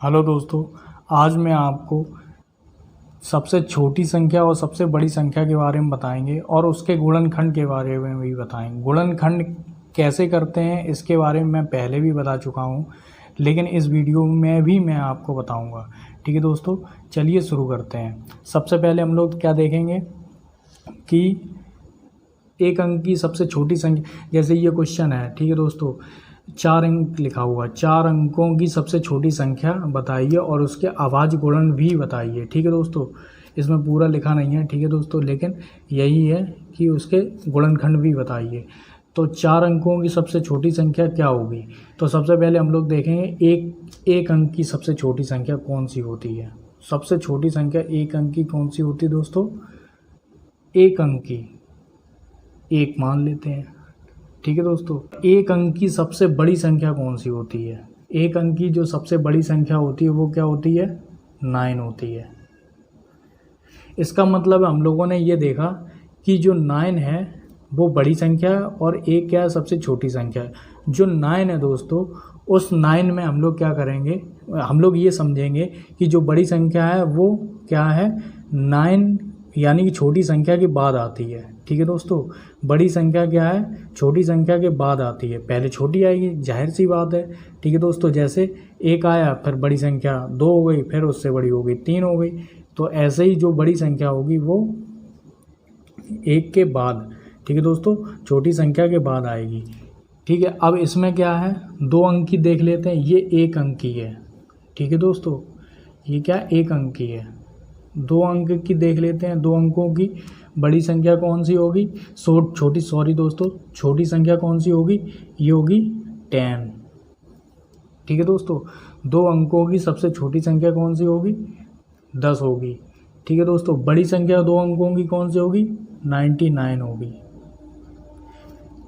Hello दोस्तों, आज मैं आपको सबसे छोटी संख्या और सबसे बड़ी संख्या के बारे में बताएंगे और उसके गुणनखंड के बारे में भी बताएंगे। गुणनखंड कैसे करते हैं इसके बारे में मैं पहले भी बता चुका हूं, लेकिन इस वीडियो में भी मैं आपको बताऊंगा। ठीक है दोस्तों, चलिए शुरू करते हैं। सबसे पहले हम लोग क्या देखेंगे कि एक अंक की सबसे छोटी संख्या, जैसे ये क्वेश्चन है। ठीक है दोस्तों, 4 अंक लिखा हुआ, 4 अंकों की सबसे छोटी संख्या बताइए और उसके अभाज्य गुणन भी बताइए। ठीक है दोस्तों, इसमें पूरा लिखा नहीं है। ठीक है दोस्तों, लेकिन यही है कि उसके गुणनखंड भी बताइए। तो 4 अंकों की सबसे छोटी संख्या क्या होगी? तो सबसे पहले हम लोग देखेंगे एक अंक की सबसे छोटी संख्या कौन सी होती है। सबसे छोटी संख्या एक अंक की कौन सी होती है दोस्तों? एक अंक की एक मान लेते हैं। ठीक है दोस्तों, एक अंक की सबसे बड़ी संख्या कौन सी होती है? एक अंक की जो सबसे बड़ी संख्या होती है वो क्या होती है? 9 होती है। इसका मतलब हम लोगों ने ये देखा कि जो 9 है वो बड़ी संख्या है और एक क्या है? सबसे छोटी संख्या है। जो 9 है दोस्तों, उस 9 में हम लोग क्या करेंगे, हम लोग ये समझेंगे कि जो बड़ी संख्या है वो क्या है? 9 यानी कि छोटी संख्या के बाद आती है। ठीक है दोस्तों, बड़ी संख्या क्या है? छोटी संख्या के बाद आती है। पहले छोटी आएगी, जाहिर सी बात है। ठीक है दोस्तों, जैसे 1 आया, फिर बड़ी संख्या 2 हो गई, फिर उससे बड़ी हो गई 3 हो गई। तो ऐसे ही जो बड़ी संख्या होगी वो 1 के बाद, ठीक है दोस्तों, छोटी संख्या के बाद आएगी। ठीक है, अब इसमें क्या है? 2 अंक की देख लेते हैं। ये 1 अंक की है। ठीक है दोस्तों, ये क्या? 1 अंक की है। 2 अंक की देख लेते हैं। 2 अंकों की बड़ी संख्या कौन सी होगी? छोटी संख्या कौन सी होगी? ये होगी 10। ठीक है दोस्तों, 2 अंकों की सबसे छोटी संख्या कौन सी होगी? 10 होगी। ठीक है दोस्तों, बड़ी संख्या 2 अंकों की कौन सी होगी? 99 होगी।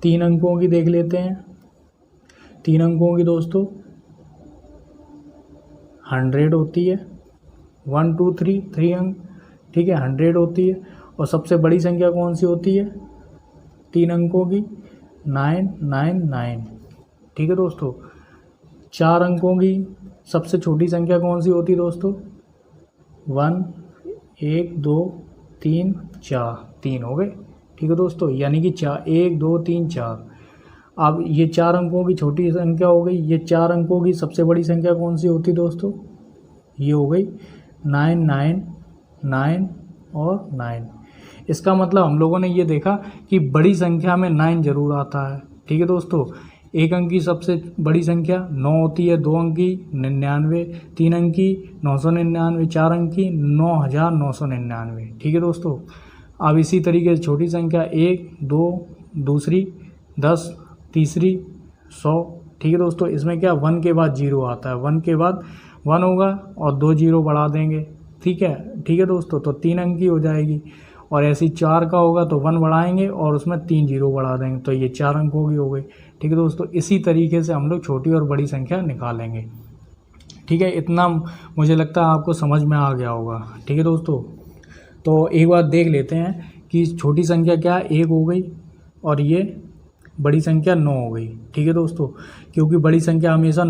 3 अंकों की देख लेते हैं। 3 अंकों की दोस्तों 100 होती है। 1 2 3 अंक, ठीक है, 100 होती है। और सबसे बड़ी संख्या कौन सी होती है 3 अंकों की? 999। ठीक है दोस्तों, 4 अंकों की सबसे छोटी संख्या कौन सी होती है दोस्तों? 1 1 2 3 4, 3 हो गए। ठीक है दोस्तों, यानी कि 1 2 3 4। अब ये 4 अंकों की छोटी संख्या हो गई। ये 4 अंकों की सबसे बड़ी संख्या कौन सी होती है दोस्तों? ये हो गई 9 9 9 और 9। इसका मतलब हम लोगों ने ये देखा कि बड़ी संख्या में 9 जरूर आता है। ठीक है दोस्तों, 1 अंक की सबसे बड़ी संख्या 9 होती है। 2 अंक की 99, 3 अंक की 999, 4 अंक की 9999। ठीक है दोस्तों, अब इसी तरीके से छोटी संख्या 1 2, दूसरी 10, तीसरी 100। ठीक है दोस्तों, इसमें क्या 1 के बाद 0 आता है। 1 के बाद 1 होगा और 2 0 बढ़ा देंगे। ठीक है दोस्तों, तो 3 अंक की हो जाएगी। और ऐसे ही 4 का होगा तो 1 बढ़ाएंगे और उसमें 3 0 बढ़ा देंगे, तो ये 4 अंकों की हो गई। ठीक है दोस्तों, इसी तरीके से हम लोग छोटी और बड़ी संख्या निकालेंगे। ठीक है, इतना मुझे लगता है आपको समझ में आ गया होगा। ठीक है दोस्तों, तो एक बार देख लेते हैं कि छोटी संख्या क्या है? 1 हो गई और ये बड़ी संख्या 9 हो गई। ठीक है दोस्तों, क्योंकि बड़ी संख्या हमेशा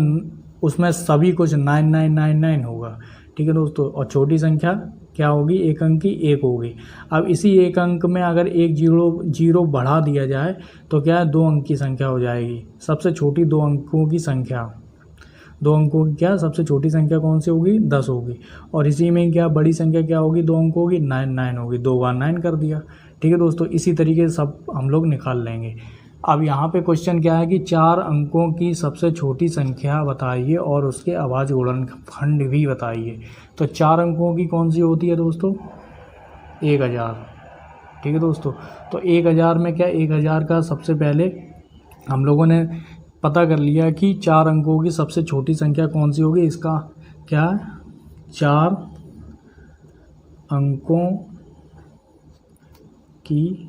उसमें सभी कुछ 9999 होगा। ठीक है दोस्तों, और छोटी संख्या क्या होगी? 1 अंक की 1 होगी। अब इसी 1 अंक में अगर एक जीरो बढ़ा दिया जाए तो क्या है? 2 अंक की संख्या हो जाएगी। सबसे छोटी 2 अंकों की संख्या, 2 अंकों की क्या सबसे छोटी संख्या कौन सी होगी? 10 होगी। और इसी में क्या बड़ी संख्या क्या होगी? 2 अंकों की 9 होगी। 2 बार 9 कर दिया। ठीक है दोस्तों, इसी तरीके से सब हम लोग निकाल लेंगे। अब यहाँ पे क्वेश्चन क्या है कि 4 अंकों की सबसे छोटी संख्या बताइए और उसके अभाज्य गुणनखंड भी बताइए। तो 4 अंकों की कौन सी होती है दोस्तों? 1000। ठीक है दोस्तों, तो 1000 में क्या 1000 का सबसे पहले हम लोगों ने पता कर लिया कि 4 अंकों की सबसे छोटी संख्या कौन सी होगी। इसका क्या? 4 अंकों की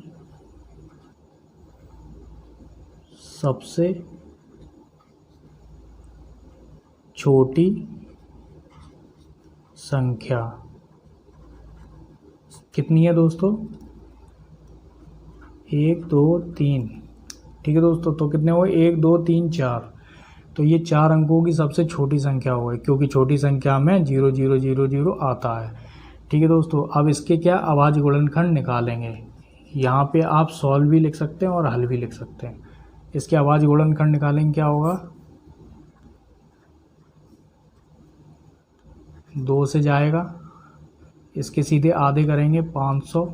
सबसे छोटी संख्या कितनी है दोस्तों? 1 2 3। ठीक है दोस्तों, तो कितने हुए? 1 2 3 4। तो ये 4 अंकों की सबसे छोटी संख्या हो गई, क्योंकि छोटी संख्या में 0 0 0 0 आता है। ठीक है दोस्तों, अब इसके क्या अभाज्य गुणनखंड निकालेंगे। यहाँ पे आप सॉल्व भी लिख सकते हैं और हल भी लिख सकते हैं। इसके अभाज्य गुणनखंड निकालेंगे, क्या होगा, 2 से जाएगा, इसके सीधे आधे करेंगे 500,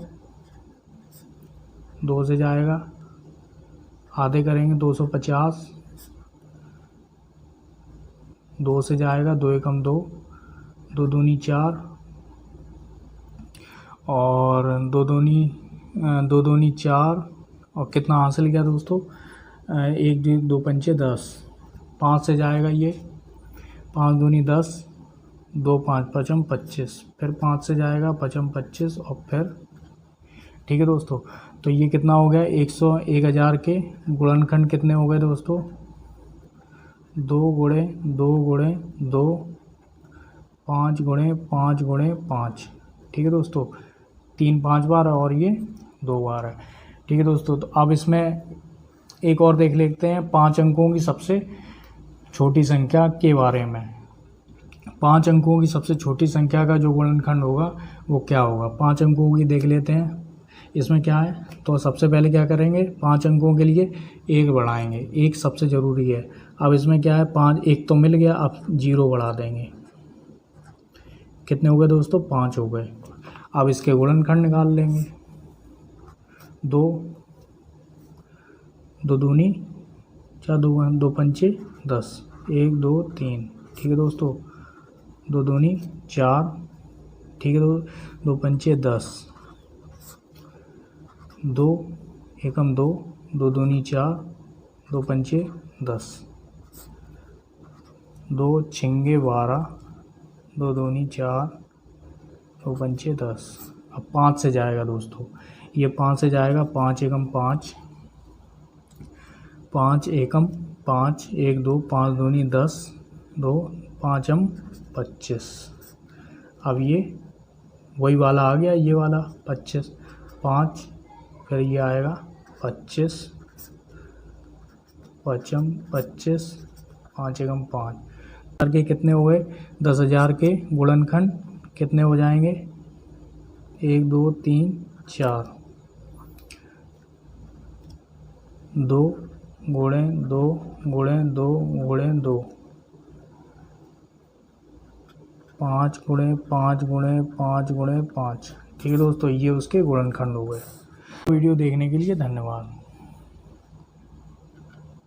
2 से जाएगा, आधे करेंगे 250, 2 से जाएगा, 2 एकम 2, 2 दूनी 4 और 2 दूनी 4 और कितना हासिल किया दोस्तों, 1 2 पंचे 10, 5 से जाएगा ये, 5 दूनी 10, 2 5 पचम 25, फिर 5 से जाएगा, पचम 25 और फिर, ठीक है दोस्तों। तो ये कितना हो गया, 1000 के गुणनखंड कितने हो गए दोस्तों, 2 गुणे 2 गुणे 2, 5 गुणे 5 गुणे 5। ठीक है दोस्तों, 3 5 बार और ये 2 बार है। ठीक है दोस्तों, तो अब इसमें एक और देख लेते हैं 5 अंकों की सबसे छोटी संख्या के बारे में। 5 अंकों की सबसे छोटी संख्या का जो गुणनखंड होगा वो क्या होगा, 5 अंकों की देख लेते हैं। इसमें क्या है, तो सबसे पहले क्या करेंगे, 5 अंकों के लिए 1 बढ़ाएंगे, 1 सबसे ज़रूरी है। अब इसमें क्या है, 5 1 तो मिल गया, अब 0 बढ़ा देंगे, कितने हो गए दोस्तों, 5 हो गए। अब इसके गुणनखंड निकाल लेंगे, 2 2 दूनी 4, 2 पंचे 10, 1 2 3। ठीक है दोस्तों, 2 दूनी 4, ठीक है, 2 पंचे 10, 2 एकम 2, 2 दूनी 4, 2 पंचे 10, 2 छिंगे 12, 2 दूनी 4, 2 पंचे 10। अब 5 से जाएगा दोस्तों, ये 5 से जाएगा, 5 एकम 5, 5 एकम 5, 1 2 5 दूनी 10, 2 5 25। अब ये वही वाला आ गया, ये वाला 25, 5 फिर ये आएगा 25, 5 25, 5 एकम 5 करके कितने हो गए, 10,000 के गुणनखंड कितने हो जाएंगे, 1 2 3 4, 2 गुणे 2 गुणे 2 गुणे 2, 5 गुणे 5 गुणे 5 गुणे 5। ठीक है दोस्तों, ये उसके गुणनखंड हो गए। वीडियो देखने के लिए धन्यवाद।